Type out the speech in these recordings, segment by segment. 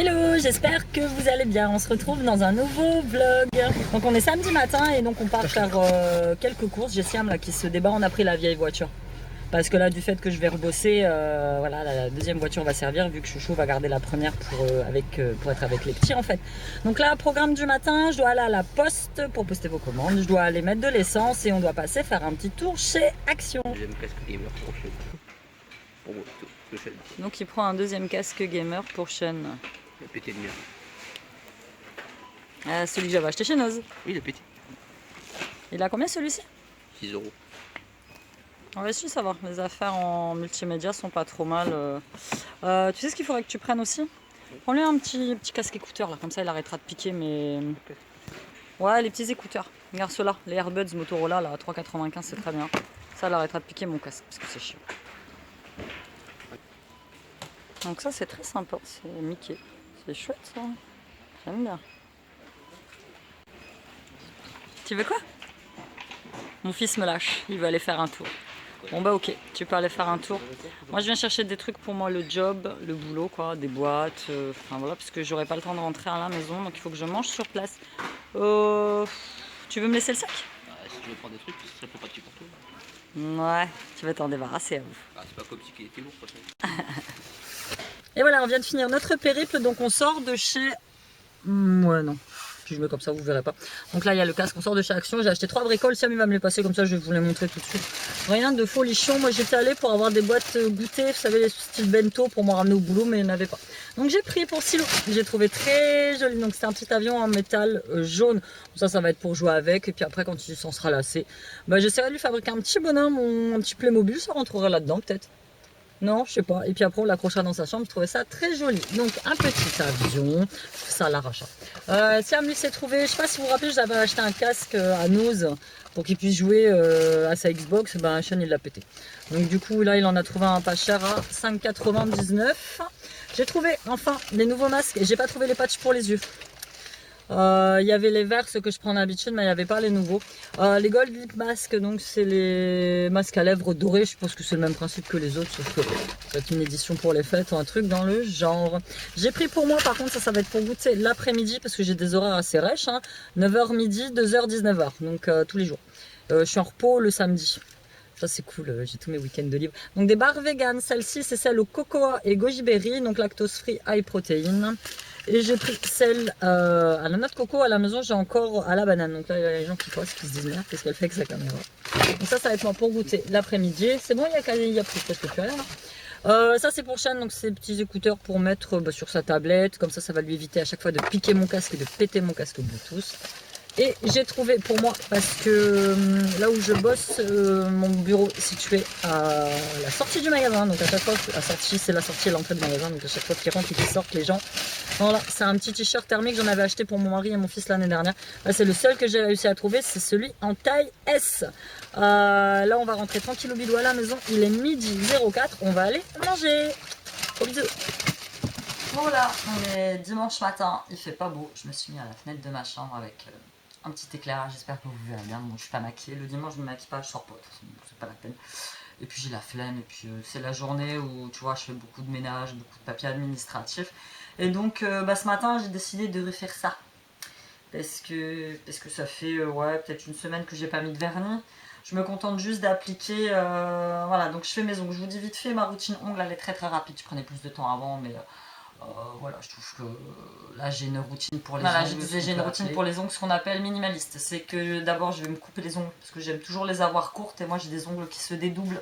Hello, j'espère que vous allez bien. On se retrouve dans un nouveau vlog. Donc on est samedi matin et donc on part faire quelques courses. J'ai Siam là qui se débat, on a pris la vieille voiture. Parce que là, du fait que je vais rebosser, voilà, la deuxième voiture va servir vu que Chouchou va garder la première pour être avec les petits en fait. Donc là, programme du matin, je dois aller à la poste pour poster vos commandes. Je dois aller mettre de l'essence et on doit passer faire un petit tour chez Action. Deuxième casque gamer pour Sean. Pour moi, plutôt. Donc il prend un deuxième casque gamer pour Sean. Il a pété le mien. Celui que j'avais acheté chez Noz. Oui, il a pété. Il a combien celui-ci? 6 €. On va essayer de savoir. Les affaires en multimédia sont pas trop mal. Tu sais ce qu'il faudrait que tu prennes aussi? Prends-lui un petit casque écouteur là, comme ça il arrêtera de piquer. Mais ouais, les petits écouteurs. Regarde ceux-là, les Airbuds Motorola là, à 3,95 c'est très bien. Ça il arrêtera de piquer mon casque parce que c'est chiant. Donc ça c'est très sympa, c'est Mickey. C'est chouette ça. J'aime bien. Tu veux quoi? Mon fils me lâche, il veut aller faire un tour. Bon bah ok, tu peux aller faire un tour. Moi je viens chercher des trucs pour moi, le job, le boulot quoi, des boîtes, enfin voilà, parce que j'aurai pas le temps de rentrer à la maison, donc il faut que je mange sur place. Tu veux me laisser le sac? Si tu veux prendre des trucs, ce serait pas petit pour toi. Ouais, tu vas t'en débarrasser à vous. C'est pas comme si il était lourd, quoi. Et voilà, on vient de finir notre périple, donc on sort de chez... Ouais non. Si je mets comme ça, vous verrez pas. Donc là, il y a le casque, on sort de chez Action. J'ai acheté 3 bricoles. Siam, il va me les passer comme ça, je vais vous les montrer tout de suite. Rien de folichon. Moi, j'étais allée pour avoir des boîtes goûters, vous savez, les style bento pour m'en ramener au boulot, mais il n'y en avait pas. Donc j'ai pris pour Silo. J'ai trouvé très joli. Donc c'est un petit avion en métal jaune. Ça va être pour jouer avec. Et puis après, quand il s'en sera lassé, bah, j'essaierai de lui fabriquer un petit bonhomme, un petit Playmobil. Ça rentrerait là-dedans, peut-être. Non, je sais pas. Et puis après, on l'accrochera dans sa chambre. Je trouvais ça très joli. Donc, un petit avion. Ça à l'arrache. Siam, lui, s'est trouvé. Je sais pas si vous vous rappelez, j'avais acheté un casque à Nose pour qu'il puisse jouer à sa Xbox. Ben, Sean, il l'a pété. Donc, du coup, là, il en a trouvé un pas cher à 5,99 €. J'ai trouvé, enfin, les nouveaux masques. Et j'ai pas trouvé les patchs pour les yeux. Il y avait les verts, ceux que je prends d'habitude, mais il n'y avait pas les nouveaux. Les Gold Lip Masks, donc c'est les masques à lèvres dorés. Je pense que c'est le même principe que les autres, sauf que c'est une édition pour les fêtes ou un truc dans le genre. J'ai pris pour moi, par contre, ça va être pour goûter l'après-midi parce que j'ai des horaires assez rêches. 9h midi, 2h, 19h, donc tous les jours. Je suis en repos le samedi. Ça c'est cool, j'ai tous mes week-ends de libre. Donc des barres vegan, celle-ci c'est celle au cocoa et goji berry, donc lactose free, high protéine. Et j'ai pris celle à la noix de coco. À la maison j'ai encore à la banane. Donc là il y a les gens qui passent, qui se disent merde, qu'est-ce qu'elle fait avec sa caméra. Donc ça va être moi pour goûter l'après-midi. C'est bon, il y a plus presque plus rien. Ça c'est pour Sean, donc ces petits écouteurs pour mettre sur sa tablette. Comme ça va lui éviter à chaque fois de piquer mon casque et de péter mon casque Bluetooth. Et j'ai trouvé pour moi, parce que là où je bosse, mon bureau est situé à la sortie du magasin. Donc à chaque fois, la sortie c'est la sortie et l'entrée du magasin. Donc à chaque fois qu'ils rentrent et qu'ils sortent, les gens. Voilà, c'est un petit t-shirt thermique. J'en avais acheté pour mon mari et mon fils l'année dernière. Là, c'est le seul que j'ai réussi à trouver. C'est celui en taille S. Là, on va rentrer tranquille au bidou à la maison. Il est midi 04. On va aller manger. Au bisous. Voilà, on est dimanche matin. Il fait pas beau. Je me suis mis à la fenêtre de ma chambre avec... un petit éclairage, j'espère que vous verrez bien. Bon, je suis pas maquillée, le dimanche je me maquille pas, je sors pas, c'est pas la peine. Et puis j'ai la flemme, et puis c'est la journée où tu vois je fais beaucoup de ménage, beaucoup de papiers administratifs. Et donc ce matin j'ai décidé de refaire ça. Parce que ça fait ouais, peut-être une semaine que j'ai pas mis de vernis. Je me contente juste d'appliquer, voilà, donc je fais mes ongles. Je vous dis vite fait, ma routine ongles elle est très rapide, je prenais plus de temps avant, mais... voilà, je trouve que là j'ai une routine pour les ongles. Voilà, je disais j'ai une routine pour les ongles, ce qu'on appelle minimaliste. C'est que d'abord je vais me couper les ongles parce que j'aime toujours les avoir courtes et moi j'ai des ongles qui se dédoublent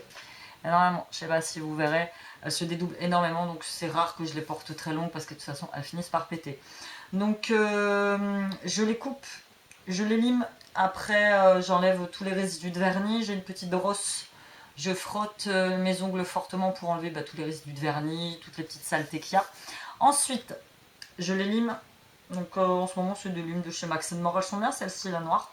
énormément. Je sais pas si vous verrez, elles se dédoublent énormément donc c'est rare que je les porte très longues parce que de toute façon elles finissent par péter. Donc je les coupe, je les lime. Après j'enlève tous les résidus de vernis. J'ai une petite brosse. Je frotte mes ongles fortement pour enlever tous les résidus de vernis, toutes les petites saletés qu'il y a. Ensuite, je les lime. Donc en ce moment, c'est des limes de chez Max & More. Elles sont bien, celle-ci, la noire.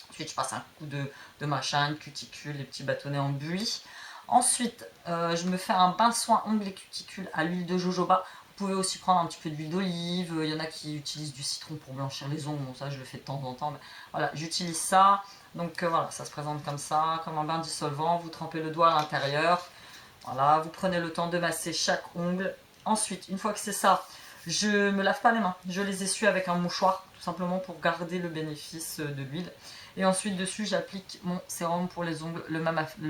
Ensuite, je passe un coup de machin, une cuticule, les petits bâtonnets en buis. Ensuite, je me fais un bain-soin ongles et cuticules à l'huile de jojoba. Vous pouvez aussi prendre un petit peu d'huile d'olive. Il y en a qui utilisent du citron pour blanchir les ongles. Bon, ça, je le fais de temps en temps. Mais voilà, j'utilise ça. Donc voilà, ça se présente comme ça, comme un bain dissolvant. Vous trempez le doigt à l'intérieur. Voilà, vous prenez le temps de masser chaque ongle. Ensuite, une fois que c'est ça, je me lave pas les mains, je les essuie avec un mouchoir, tout simplement pour garder le bénéfice de l'huile. Et ensuite dessus j'applique mon sérum pour les ongles, le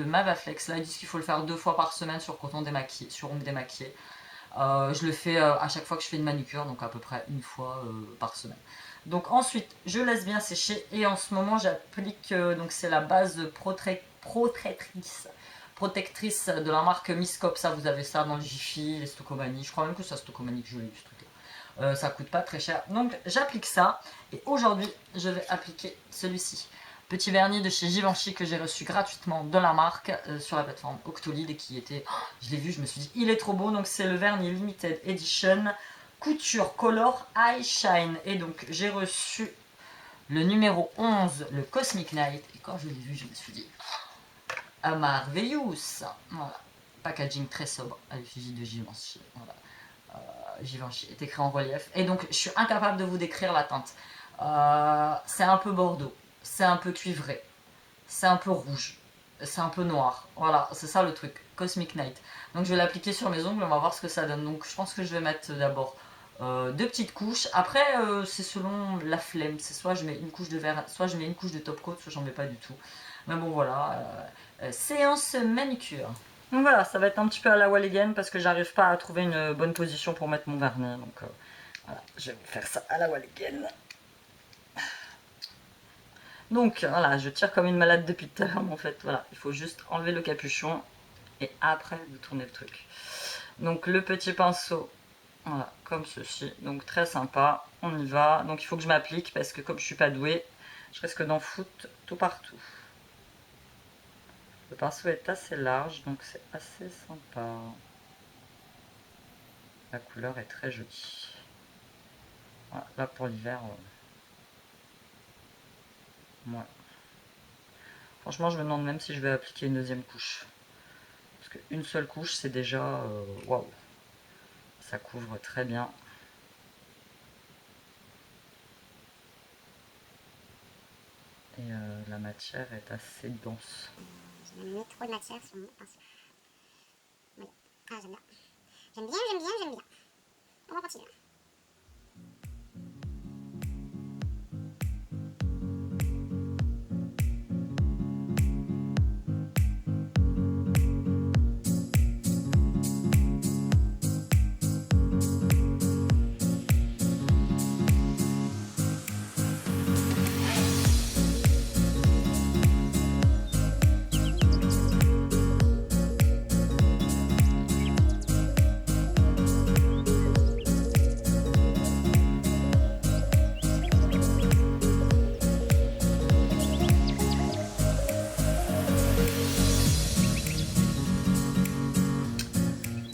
Mavaflex. Là ils disent qu'il faut le faire 2 fois par semaine sur coton démaquillé, sur ongles démaquillés. Je le fais à chaque fois que je fais une manucure, donc à peu près 1 fois par semaine. Donc ensuite je laisse bien sécher et en ce moment j'applique, donc c'est la base protectrice de la marque Miscop. Ça vous avez ça dans le Jiffy, les Stocomanie, je crois même que c'est à Stocomanie que je l'ai eu ce truc là. Ça coûte pas très cher, donc j'applique ça et aujourd'hui je vais appliquer celui-ci. Petit vernis de chez Givenchy que j'ai reçu gratuitement de la marque sur la plateforme Octolid et qui était, je l'ai vu, je me suis dit il est trop beau. Donc c'est le vernis Limited Edition Couture Color Eye Shine et donc j'ai reçu le numéro 11, le Cosmic Night, et quand je l'ai vu je me suis dit ah, merveilleux. Voilà, packaging très sobre à l'effigie de Givenchy. Voilà. Givenchy est écrit en relief et donc je suis incapable de vous décrire la teinte. C'est un peu bordeaux, c'est un peu cuivré, c'est un peu rouge, c'est un peu noir. Voilà, c'est ça le truc, Cosmic Night. Donc je vais l'appliquer sur mes ongles, on va voir ce que ça donne. Donc je pense que je vais mettre d'abord 2 petites couches. Après c'est selon la flemme, c'est soit je mets une couche de verre, soit je mets une couche de top coat, soit j'en mets pas du tout. Mais bon voilà, séance manucure. Donc voilà, ça va être un petit peu à la wall again parce que j'arrive pas à trouver une bonne position pour mettre mon vernis. Donc voilà, je vais faire ça à la wall again. Donc voilà, je tire comme une malade depuis tout à l'heure, mais en fait voilà, il faut juste enlever le capuchon et après vous tournez le truc. Donc le petit pinceau, voilà, comme ceci, donc très sympa, on y va. Donc il faut que je m'applique parce que comme je suis pas douée, je risque d'en foutre tout partout. Le pinceau est assez large, donc c'est assez sympa. La couleur est très jolie. Voilà, là pour l'hiver, ouais. Franchement, je me demande même si je vais appliquer une deuxième couche. Parce qu'une seule couche, c'est déjà... waouh! Ça couvre très bien. Et la matière est assez dense. J'ai mis trop de matière sur mon pinceau. Voilà. Ah, j'aime bien. J'aime bien, j'aime bien, j'aime bien. On va continuer.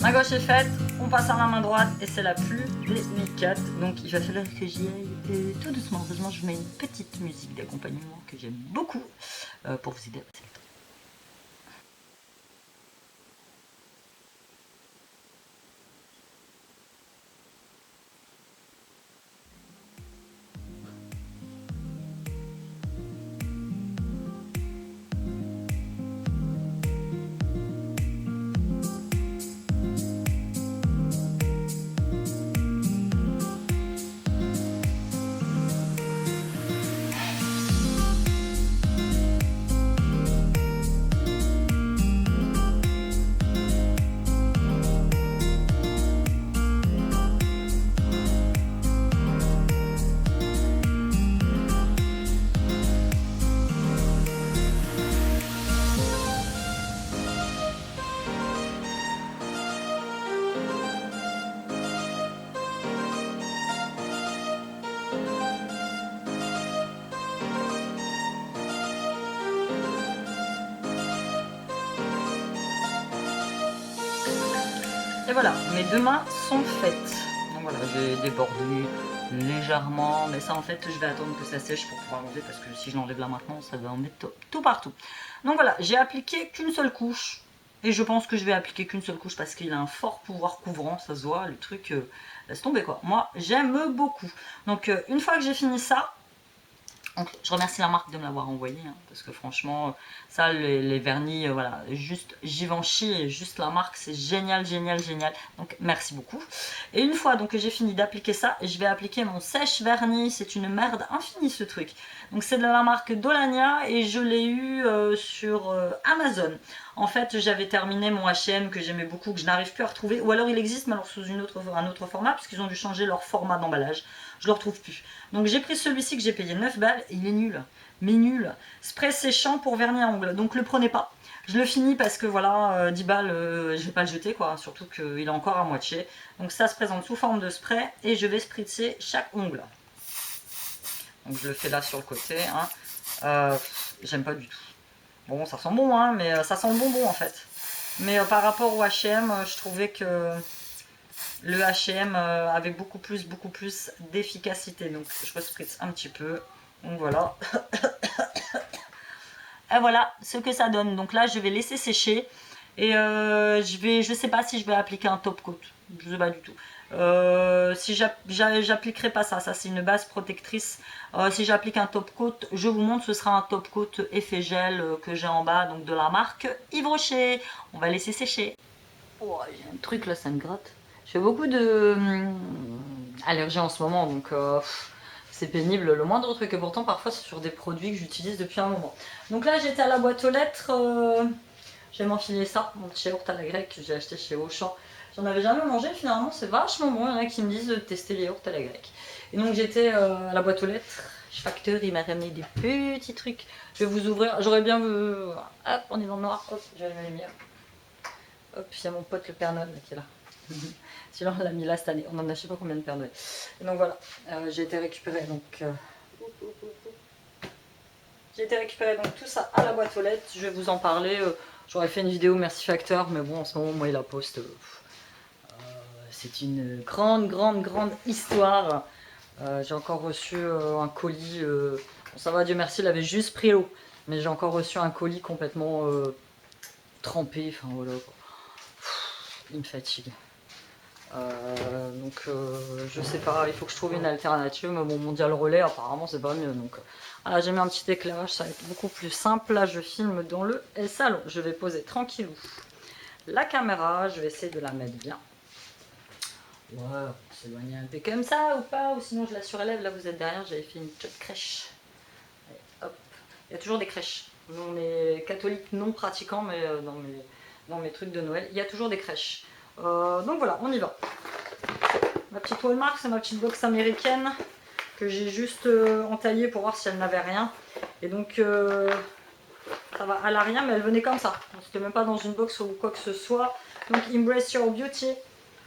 Ma gauche est faite, on passe à la main droite et c'est la plus délicate. Donc il va falloir que j'y aille tout doucement. Heureusement, je vous mets une petite musique d'accompagnement que j'aime beaucoup pour vous aider à passer le temps. Et voilà, mes 2 mains sont faites. Donc voilà, j'ai débordé légèrement, mais ça en fait je vais attendre que ça sèche pour pouvoir l'enlever parce que si je l'enlève là maintenant ça va en mettre tout partout. Donc voilà, j'ai appliqué qu'une seule couche et je pense que je vais appliquer qu'une seule couche parce qu'il a un fort pouvoir couvrant, ça se voit, le truc laisse tomber quoi. Moi j'aime beaucoup. Donc une fois que j'ai fini ça, Donc, je remercie la marque de me l'avoir envoyé, hein, parce que franchement, ça, les vernis, voilà, juste Givenchy et juste la marque, c'est génial, génial, génial. Donc, merci beaucoup. Et une fois donc que j'ai fini d'appliquer ça, je vais appliquer mon sèche-vernis. C'est une merde infinie ce truc. Donc, c'est de la marque Dolania et je l'ai eu sur Amazon. En fait, j'avais terminé mon H&M que j'aimais beaucoup, que je n'arrive plus à retrouver, ou alors il existe, mais alors sous un autre format, parce qu'ils ont dû changer leur format d'emballage. Je le retrouve plus. Donc j'ai pris celui-ci que j'ai payé 9 balles et il est nul. Mais nul. Spray séchant pour vernis à ongles. Donc le prenez pas. Je le finis parce que voilà, 10 balles, je vais pas le jeter quoi. Surtout qu'il est encore à moitié. Donc ça se présente sous forme de spray et je vais spritzer chaque ongle. Donc je le fais là sur le côté. Hein. J'aime pas du tout. Bon, ça sent bon, hein, mais ça sent le bonbon en fait. Mais par rapport au H&M, je trouvais que le H&M avait beaucoup plus d'efficacité. Donc je respritz un petit peu. Donc voilà. Et voilà ce que ça donne. Donc là je vais laisser sécher. Et je sais pas si je vais appliquer un top coat. Je sais pas du tout. Si j'appliquerai pas ça, c'est une base protectrice. Si j'applique un top coat, je vous montre, ce sera un top coat effet gel que j'ai en bas, donc de la marque Yves Rocher. On va laisser sécher. Oh, j'ai un truc là, ça me gratte. Je fais beaucoup de allergies en ce moment, donc c'est pénible, le moindre truc. Et pourtant, parfois, c'est sur des produits que j'utilise depuis un moment. Donc là, j'étais à la boîte aux lettres. Je vais m'enfiler ça, mon petit yaourt à la grecque que j'ai acheté chez Auchan. J'en avais jamais mangé, finalement, c'est vachement bon. Il y en a qui me disent de tester les yaourts à la grecque. Et donc, j'étais à la boîte aux lettres. Facteur, il m'a ramené des petits trucs. Je vais vous ouvrir. J'aurais bien vu. Hop, on est dans le noir. Hop, j'ai allumé la lumière. Hop, il y a mon pote le Père Noël qui est là. Celui-là, on l'a mis là cette année. On en a je sais pas combien de Père Noël. Et donc voilà, j'ai été récupérer donc. J'ai été récupérer donc tout ça à la boîte aux lettres. Je vais vous en parler. J'aurais fait une vidéo merci Facteur, mais bon, en ce moment, moi, il la poste. C'est une grande histoire. J'ai encore reçu un colis. Bon, ça va, Dieu merci, il avait juste pris l'eau. Mais j'ai encore reçu un colis complètement trempé. Enfin voilà. Il me fatigue. Donc je sais pas, il faut que je trouve une alternative, mais bon, mondial relais apparemment c'est pas mieux. Donc voilà, j'ai mis un petit éclairage, ça va être beaucoup plus simple. Là je filme dans le salon, je vais poser tranquillou la caméra, je vais essayer de la mettre bien. Ouais, s'éloigner un peu comme ça ou pas, ou sinon je la surélève. Là vous êtes derrière, j'avais fait une petite crèche. Allez, hop, il y a toujours des crèches. Nous on est catholiques non pratiquants, mais dans mes trucs de Noël, il y a toujours des crèches. Donc voilà, on y va. Ma petite Walmart, c'est ma petite box américaine que j'ai juste entaillée pour voir si elle n'avait rien. Et donc, ça va, elle a rien, mais elle venait comme ça. C'était même pas dans une box ou quoi que ce soit. Donc, Embrace Your Beauty.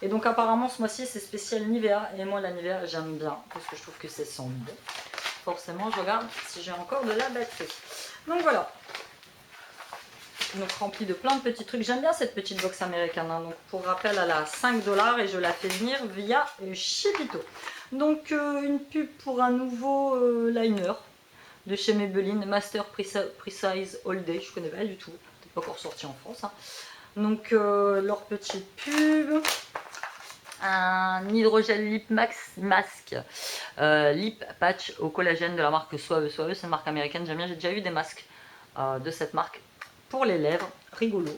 Et donc, apparemment, ce mois-ci, c'est spécial Nivea. Et moi, la Nivea, j'aime bien parce que je trouve que c'est sent bon. Forcément, je regarde si j'ai encore de la batterie. Donc voilà. Donc rempli de plein de petits trucs. J'aime bien cette petite box américaine. Hein. Donc pour rappel, elle a 5 $ et je la fais venir via Chipito. Donc une pub pour un nouveau liner de chez Maybelline, Master Precise All Day. Je connais pas du tout. C'est pas encore sorti en France. Hein. Donc leur petite pub. Un hydrogel lip masque lip patch au collagène de la marque Suave. Suave, c'est une marque américaine. J'aime bien. J'ai déjà eu des masques de cette marque pour les lèvres, rigolo.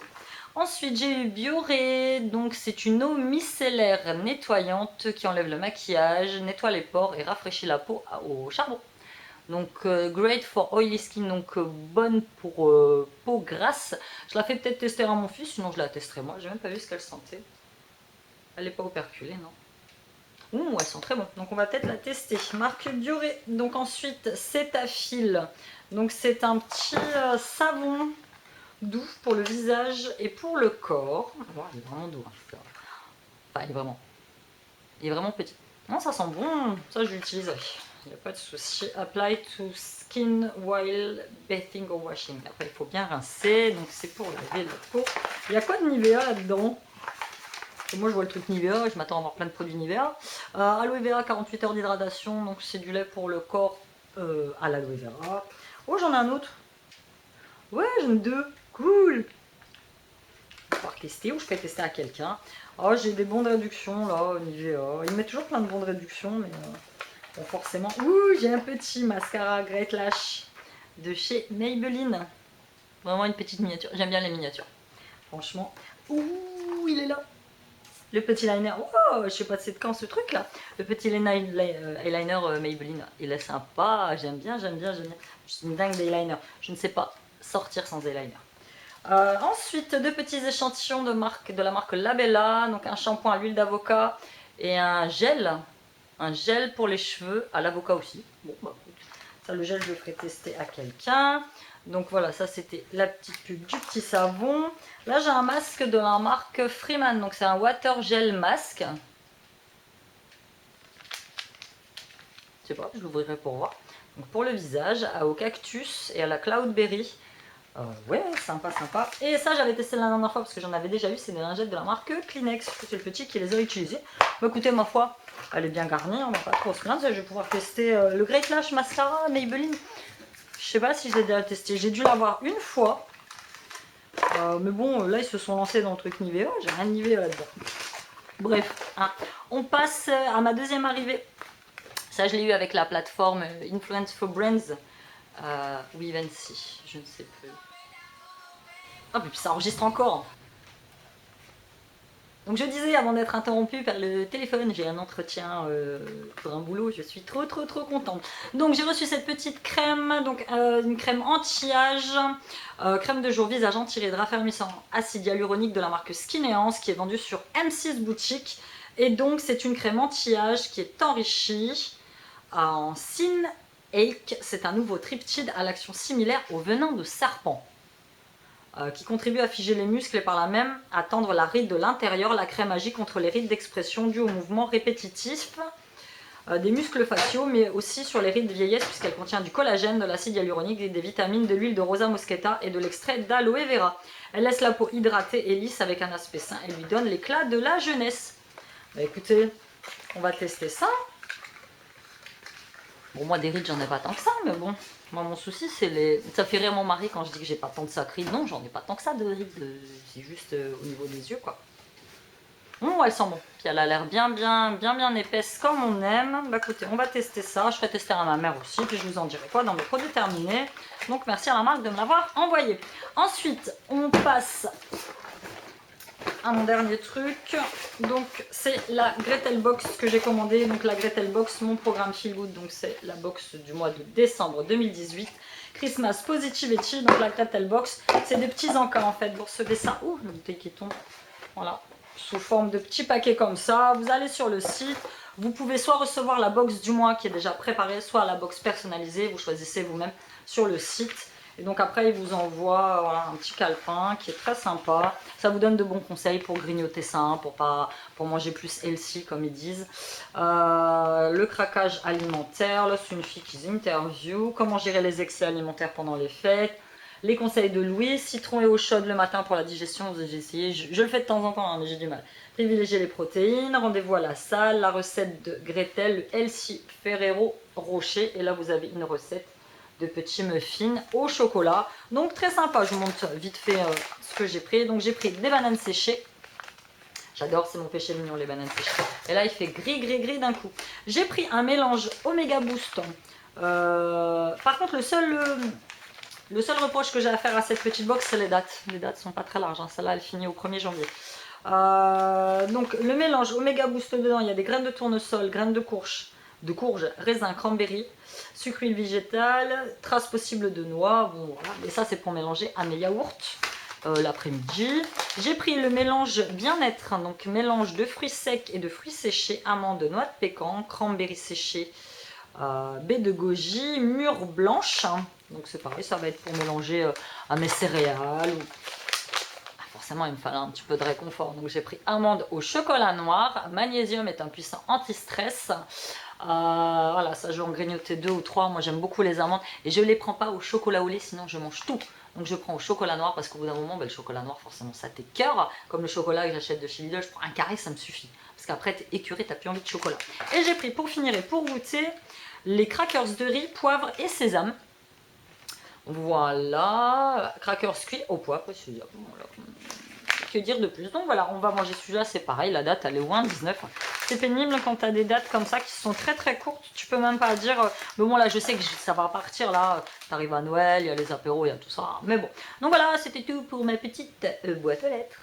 Ensuite j'ai eu Bioré, donc c'est une eau micellaire nettoyante qui enlève le maquillage, nettoie les pores et rafraîchit la peau au charbon. Donc great for oily skin, donc bonne pour peau grasse. Je la fais peut-être tester à mon fils, sinon je la testerai moi. J'ai même pas vu ce qu'elle sentait. Elle n'est pas operculée, non. Ouh, elle sent très bon. Donc on va peut-être la tester. Marque Bioré. Donc ensuite Cetaphil. Donc c'est un petit savon doux pour le visage et pour le corps. Oh, il est vraiment doux. Hein. Enfin, il est vraiment petit. Non, ça sent bon. Ça, je l'utiliserai. Il n'y a pas de souci. Apply to skin while bathing or washing. Après, il faut bien rincer. Donc, c'est pour laver la peau. Il y a quoi de Nivea là-dedans? Moi, je vois le truc Nivea. Je m'attends à avoir plein de produits Nivea. Aloe vera, 48 heures d'hydratation. Donc, c'est du lait pour le corps à l'aloe vera. Oh, j'en ai un autre. Ouais, j'en ai deux. Cool. On va pouvoir tester ou je fais tester à quelqu'un. Oh, j'ai des bons de réduction là, Nivea. Ils mettent toujours plein de bons de réduction, mais Bon, forcément, ouh, j'ai un petit mascara Great Lash de chez Maybelline. Vraiment une petite miniature. J'aime bien les miniatures. Franchement. Ouh, il est là. Le petit liner. Oh, je sais pas c'est de quand ce truc là. Le petit eyeliner Maybelline. Il est sympa. J'aime bien, j'aime bien, j'aime bien. Je suis une dingue d'eyeliner. Je ne sais pas sortir sans eyeliner. Ensuite, deux petits échantillons de la marque Labella. Donc un shampoing à l'huile d'avocat et un gel. Un gel pour les cheveux à l'avocat aussi. Bon, bah, ça, le gel, je le ferai tester à quelqu'un. Donc voilà, ça c'était la petite pub du petit savon. Là, j'ai un masque de la marque Freeman. Donc c'est un water gel masque. Je sais pas, je l'ouvrirai pour voir. Donc pour le visage, au cactus et à la cloudberry. Ouais, sympa, sympa. Et ça, j'avais testé la dernière fois parce que j'en avais déjà eu. C'est des lingettes de la marque Kleenex. C'est le petit qui les a utilisées. Bah, écoutez, ma foi, elle est bien garnie. On va pas trop se plaindre. Je vais pouvoir tester le Great Lash Mascara Maybelline. Je sais pas si je l'ai déjà testé. J'ai dû l'avoir une fois. Mais bon, là, ils se sont lancés dans le truc Nivea. J'ai rien de Nivea là-dedans. Bref, hein. On passe à ma deuxième arrivée. Ça, je l'ai eu avec la plateforme Influence for Brands. Oui, 26, je ne sais plus. Ah, puis ça enregistre encore. Donc je disais, avant d'être interrompue par le téléphone, j'ai un entretien pour un boulot, je suis trop contente. Donc j'ai reçu cette petite crème, donc une crème anti-âge, crème de jour visage anti-rides raffermissant acide hyaluronique de la marque Skineance qui est vendue sur M6 Boutique. Et donc c'est une crème anti-âge qui est enrichie en Sin Ache. C'est un nouveau triptyde à l'action similaire au venin de serpent. Qui contribue à figer les muscles et par là même à tendre la ride de l'intérieur. La crème agit contre les rides d'expression dues aux mouvements répétitifs des muscles faciaux, mais aussi sur les rides de vieillesse puisqu'elle contient du collagène, de l'acide hyaluronique, des vitamines, de l'huile de Rosa Mosqueta et de l'extrait d'aloe vera. Elle laisse la peau hydratée et lisse avec un aspect sain et lui donne l'éclat de la jeunesse. Bah, écoutez, on va tester ça. Bon, moi des rides j'en ai pas tant que ça, mais bon, moi mon souci c'est les... Ça fait rire mon mari quand je dis que j'ai pas tant de ça de rides. Non, j'en ai pas tant que ça de rides, c'est juste au niveau des yeux quoi. Elle sent bon, puis elle a l'air bien épaisse comme on aime. Bah écoutez, on va tester ça, je ferai tester à ma mère aussi, puis je vous en dirai quoi dans mes produits terminés. Donc merci à la marque de me l'avoir envoyé. Ensuite, on passe à mon dernier truc, donc c'est la Gretel Box que j'ai commandée. Donc la Gretel Box, mon programme Feel Good, donc c'est la box du mois de décembre 2018, Christmas Positivity. Donc la Gretel Box, c'est des petits encas en fait, vous recevez ça, ouh la bouteille qui tombe, voilà, sous forme de petits paquets comme ça. Vous allez sur le site, vous pouvez soit recevoir la box du mois qui est déjà préparée, soit la box personnalisée, vous choisissez vous-même sur le site. Et donc après, il vous envoie voilà, un petit calepin qui est très sympa. Ça vous donne de bons conseils pour grignoter sain, pour manger plus healthy comme ils disent. Le craquage alimentaire, là c'est une fille qui interview. Comment gérer les excès alimentaires pendant les fêtes. Les conseils de Louis, citron et eau chaude le matin pour la digestion. J'ai essayé, je le fais de temps en temps, hein, mais j'ai du mal. Privilégier les protéines, rendez-vous à la salle. La recette de Gretel, le Healthy Ferrero Rocher. Et là vous avez une recette de petits muffins au chocolat. Donc très sympa, je vous montre vite fait ce que j'ai pris. Donc j'ai pris des bananes séchées. J'adore, c'est mon péché mignon les bananes séchées. Et là il fait gris d'un coup. J'ai pris un mélange Omega Boost. Par contre le seul reproche que j'ai à faire à cette petite box c'est les dates. Les dates sont pas très larges, hein. Celle-là elle finit au 1er janvier. Donc le mélange Omega Boost dedans, il y a des graines de tournesol, graines de courge, raisin, cranberry, sucre, huile végétale, traces possibles de noix. Bon, voilà. Et ça, c'est pour mélanger à mes yaourts l'après-midi. J'ai pris le mélange bien-être, donc mélange de fruits secs et de fruits séchés, amandes, noix de pécan, cranberry séché, baie de goji, mûre blanche. Donc c'est pareil, ça va être pour mélanger à mes céréales. Forcément, il me fallait un petit peu de réconfort. Donc j'ai pris amande au chocolat noir. Magnésium est un puissant anti-stress. Voilà, ça je vais en grignoter 2 ou 3. Moi j'aime beaucoup les amandes et je ne les prends pas au chocolat au lait, sinon je mange tout. Donc je prends au chocolat noir parce qu'au bout d'un moment, le chocolat noir forcément ça t'écœure. Comme le chocolat que j'achète de chez Lidl, je prends un carré, ça me suffit. Parce qu'après t'es écœuré, t'as plus envie de chocolat. Et j'ai pris pour finir et pour goûter les crackers de riz, poivre et sésame. Voilà, crackers cuits au poivre et sésame. Voilà. Que dire de plus? Donc voilà, on va manger celui-là, c'est pareil, la date elle est au 1,19. C'est pénible quand tu as des dates comme ça qui sont très très courtes. Tu peux même pas dire, mais bon là je sais que ça va partir là. T'arrives à Noël, il y a les apéros, il y a tout ça. Mais bon. Donc voilà, c'était tout pour ma petite boîte aux lettres.